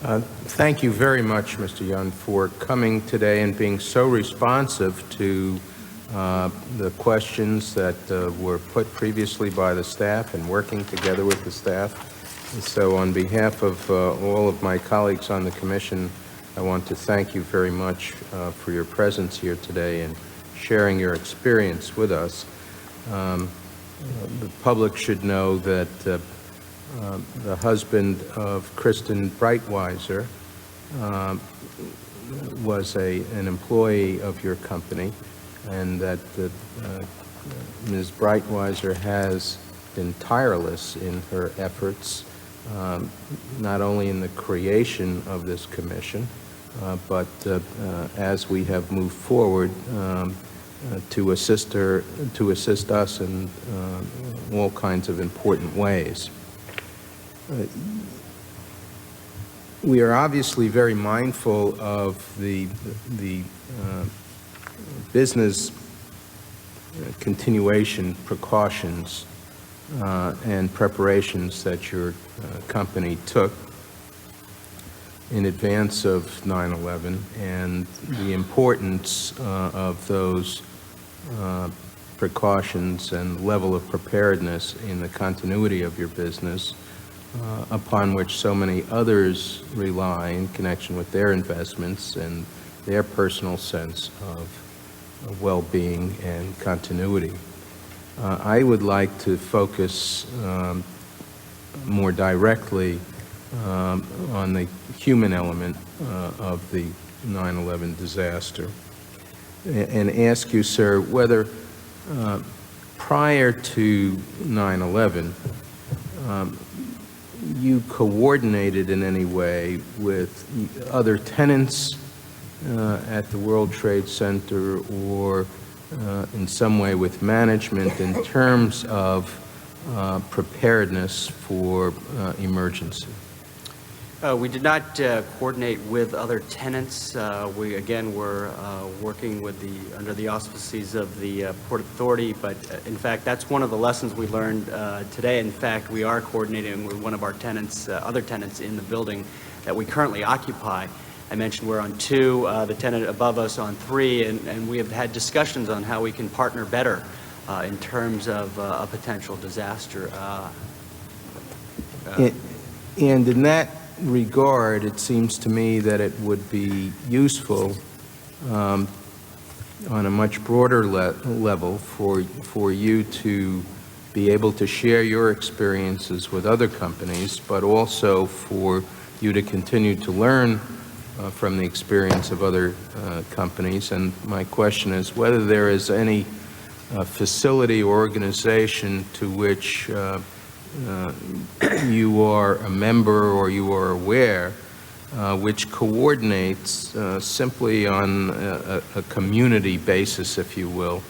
Thank you very much, Mr. Yun, for coming today and being so responsive to the questions that were put previously by the staff and working together with the staff. And so on behalf of all of my colleagues on the Commission, I want to thank you very much for your presence here today and sharing your experience with us. The public should know that the husband of Kristen Breitweiser was an employee of your company, and that Ms. Breitweiser has been tireless in her efforts, not only in the creation of this commission, but as we have moved forward to assist us in all kinds of important ways. We are obviously very mindful of the business continuation precautions and preparations that your company took in advance of 9/11, and the importance of those precautions and level of preparedness in the continuity of your business, upon which so many others rely in connection with their investments and their personal sense of well-being and continuity. I would like to focus more directly on the human element of the 9/11 disaster and ask you, sir, whether prior to 9/11, you coordinated in any way with other tenants at the World Trade Center or in some way with management in terms of preparedness for emergency? We did not coordinate with other tenants. We again were working with under the auspices of the Port Authority, but in fact that's one of the lessons we learned today. In fact, we are coordinating with one of our tenants, other tenants in the building that we currently occupy. I mentioned we're on 2, the tenant above us on 3, and we have had discussions on how we can partner better in terms of a potential disaster. And in that regard, it seems to me that it would be useful on a much broader level for you to be able to share your experiences with other companies, but also for you to continue to learn from the experience of other companies. And my question is whether there is any facility or organization to which you are a member or you are aware, which coordinates simply on a community basis, if you will,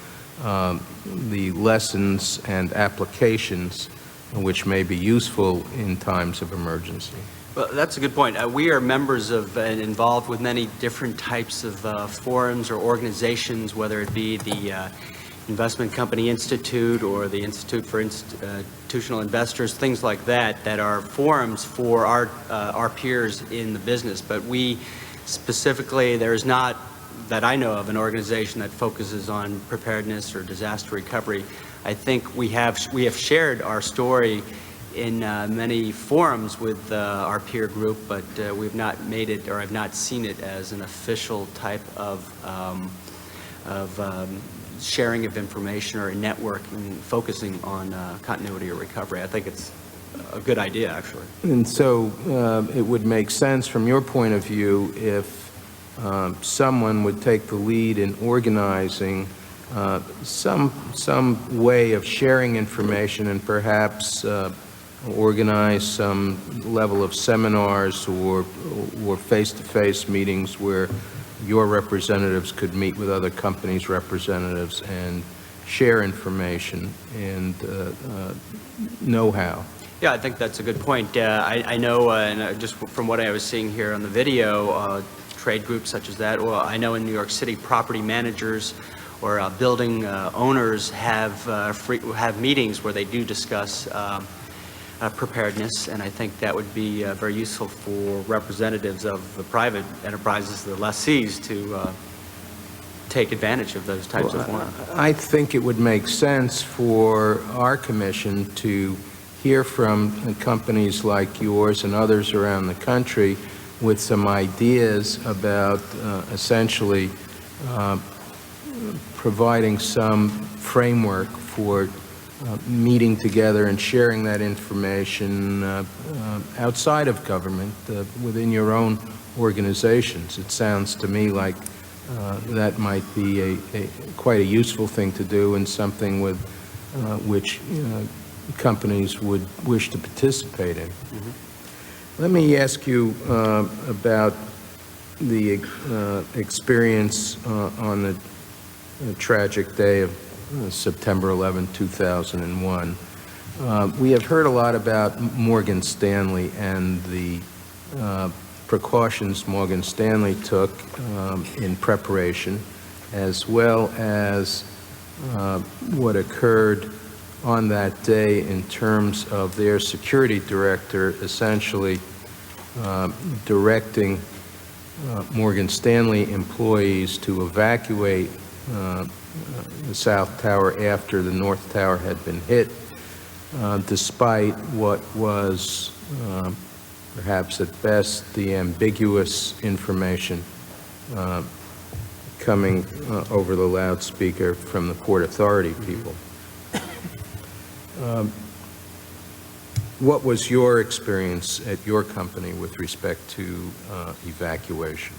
the lessons and applications which may be useful in times of emergency. Well, that's a good point. We are members of and involved with many different types of forums or organizations, whether it be the Investment Company Institute or the Institute for Institutional Investors, things like that, that are forums for our peers in the business. But we specifically, there is not, that I know of, an organization that focuses on preparedness or disaster recovery. I think we have shared our story in many forums with our peer group, but we've not made it, or I've not seen it as an official type of sharing of information or a networking focusing on continuity or recovery. I think it's a good idea, actually. And so it would make sense from your point of view if someone would take the lead in organizing some way of sharing information and perhaps organize some level of seminars or face-to-face meetings where your representatives could meet with other companies' representatives and share information and know-how. Yeah, I think that's a good point. I know, and just from what I was seeing here on the video, trade groups such as that, well, I know in New York City, property managers or building owners have meetings where they do discuss preparedness, and I think that would be very useful for representatives of the private enterprises, the lessees, to take advantage of those types of forums. I think it would make sense for our commission to hear from companies like yours and others around the country with some ideas about essentially providing some framework for meeting together and sharing that information outside of government, within your own organizations. It sounds to me like that might be quite a useful thing to do, and something with which companies would wish to participate in. Mm-hmm. Let me ask you about the experience on the tragic day of September 11, 2001. We have heard a lot about Morgan Stanley and the precautions Morgan Stanley took in preparation, as well as what occurred on that day in terms of their security director essentially directing Morgan Stanley employees to evacuate the South Tower after the North Tower had been hit, despite what was perhaps at best the ambiguous information coming over the loudspeaker from the Port Authority people. What was your experience at your company with respect to evacuation?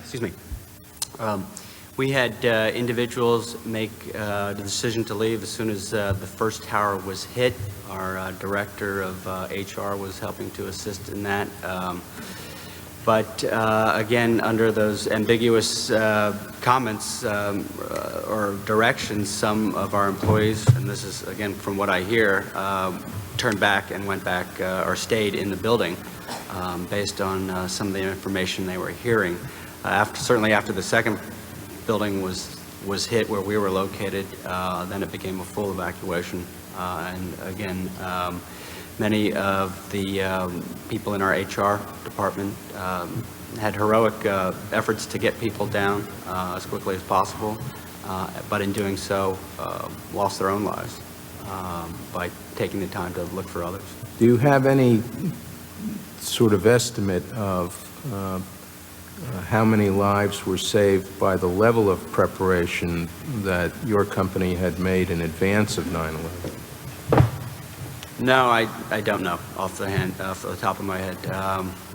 Excuse me. We had individuals make the decision to leave as soon as the first tower was hit. Our director of HR was helping to assist in that. But again, under those ambiguous comments or directions, some of our employees, and this is again from what I hear, turned back and went back or stayed in the building based on some of the information they were hearing. Certainly after the second building was hit where we were located, then it became a full evacuation. And again, many of the people in our HR department had heroic efforts to get people down as quickly as possible, but in doing so, lost their own lives by taking the time to look for others. Do you have any sort of estimate of how many lives were saved by the level of preparation that your company had made in advance of 9/11? No, I don't know off the top of my head.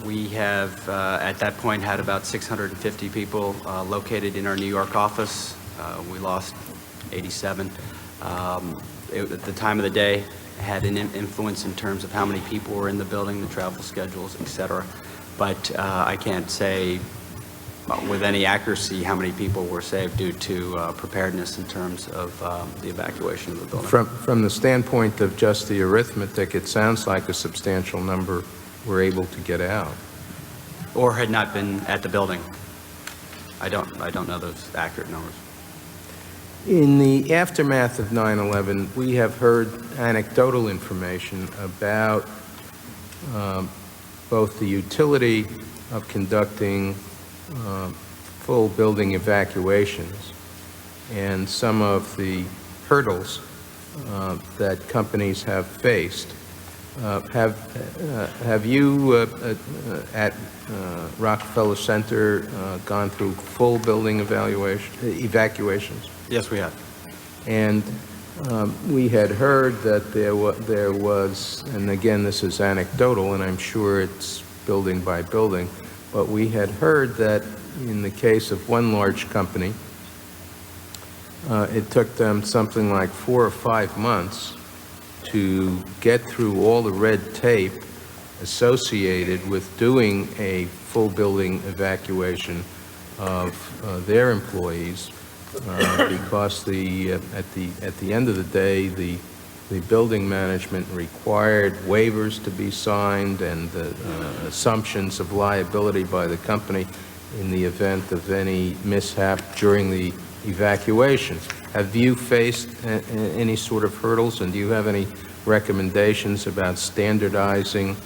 We have at that point had about 650 people located in our New York office. We lost 87. At the time of the day, had an influence in terms of how many people were in the building, the travel schedules, etc. But I can't say with any accuracy how many people were saved due to preparedness in terms of the evacuation of the building. From the standpoint of just the arithmetic, it sounds like a substantial number were able to get out. Or had not been at the building. I don't know those accurate numbers. In the aftermath of 9/11, we have heard anecdotal information about both the utility of conducting full building evacuations and some of the hurdles that companies have faced. Have you at Rockefeller Center gone through full building evacuations? Yes, we have. And we had heard that there was, and again, this is anecdotal, and I'm sure it's building by building, but we had heard that in the case of one large company, it took them something like 4 or 5 months to get through all the red tape associated with doing a full building evacuation of their employees, because at the end of the day, the building management required waivers to be signed and assumptions of liability by the company in the event of any mishap during the evacuation. Have you faced any sort of hurdles, and do you have any recommendations about standardizing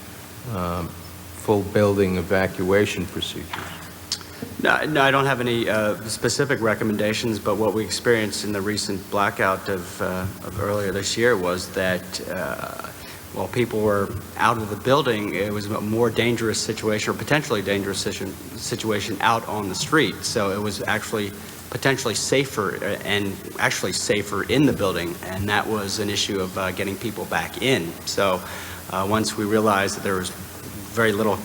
full building evacuation procedures? No, I don't have any specific recommendations, but what we experienced in the recent blackout of earlier this year was that while people were out of the building, it was a more dangerous situation, or potentially dangerous situation out on the street. So it was actually potentially safer, and actually safer in the building, and that was an issue of getting people back in. So once we realized that there was very little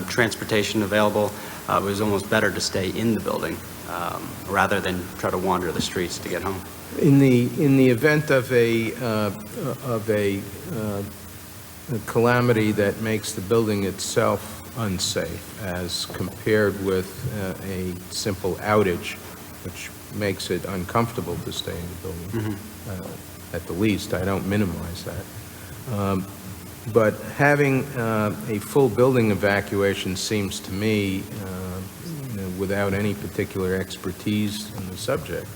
transportation available, it was almost better to stay in the building rather than try to wander the streets to get home. In the event of a calamity that makes the building itself unsafe, as compared with a simple outage, which makes it uncomfortable to stay in the building, at the least, I don't minimize that. But having a full building evacuation seems to me, without any particular expertise in the subject,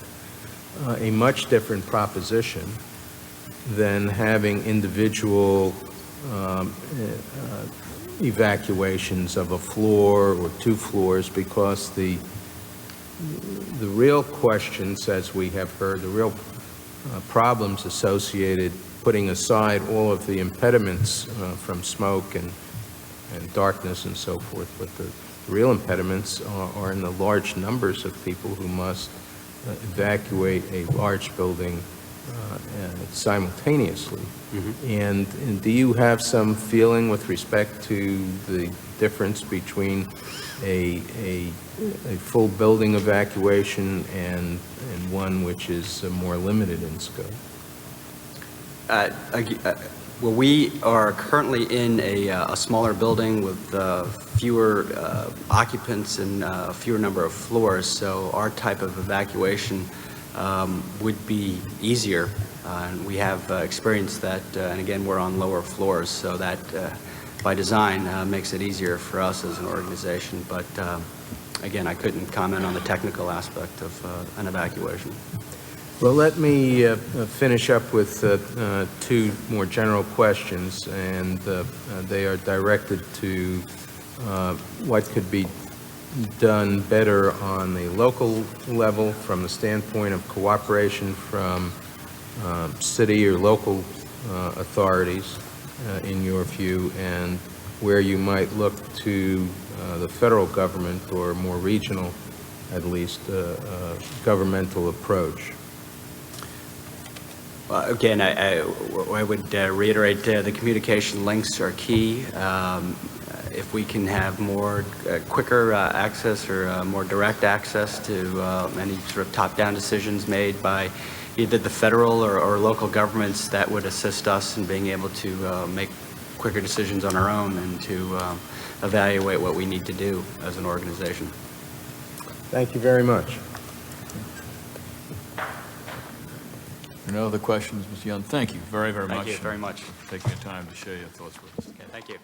a much different proposition than having individual evacuations of a floor or 2 floors, because the real questions, as we have heard, the real problems associated, putting aside all of the impediments from smoke and darkness and so forth, but the real impediments are in the large numbers of people who must evacuate a large building simultaneously. And do you have some feeling with respect to the difference between a full building evacuation and one which is more limited in scope? Well, we are currently in a smaller building with fewer occupants and a fewer number of floors, so our type of evacuation would be easier. And we have experienced that, and again, we're on lower floors, so that by design makes it easier for us as an organization. But again, I couldn't comment on the technical aspect of an evacuation. Well, let me finish up with 2 more general questions, and they are directed to what could be done better on the local level from the standpoint of cooperation from city or local authorities, in your view, and where you might look to the federal government, or more regional, at least, governmental approach. Again, I would reiterate the communication links are key. If we can have more quicker access, or more direct access to any sort of top-down decisions made by either the federal or local governments, that would assist us in being able to make quicker decisions on our own and to evaluate what we need to do as an organization. Thank you very much. No other questions, Ms. Young? Thank you very, very much. Thank you very much. For taking the time to share your thoughts with us. Okay, thank you.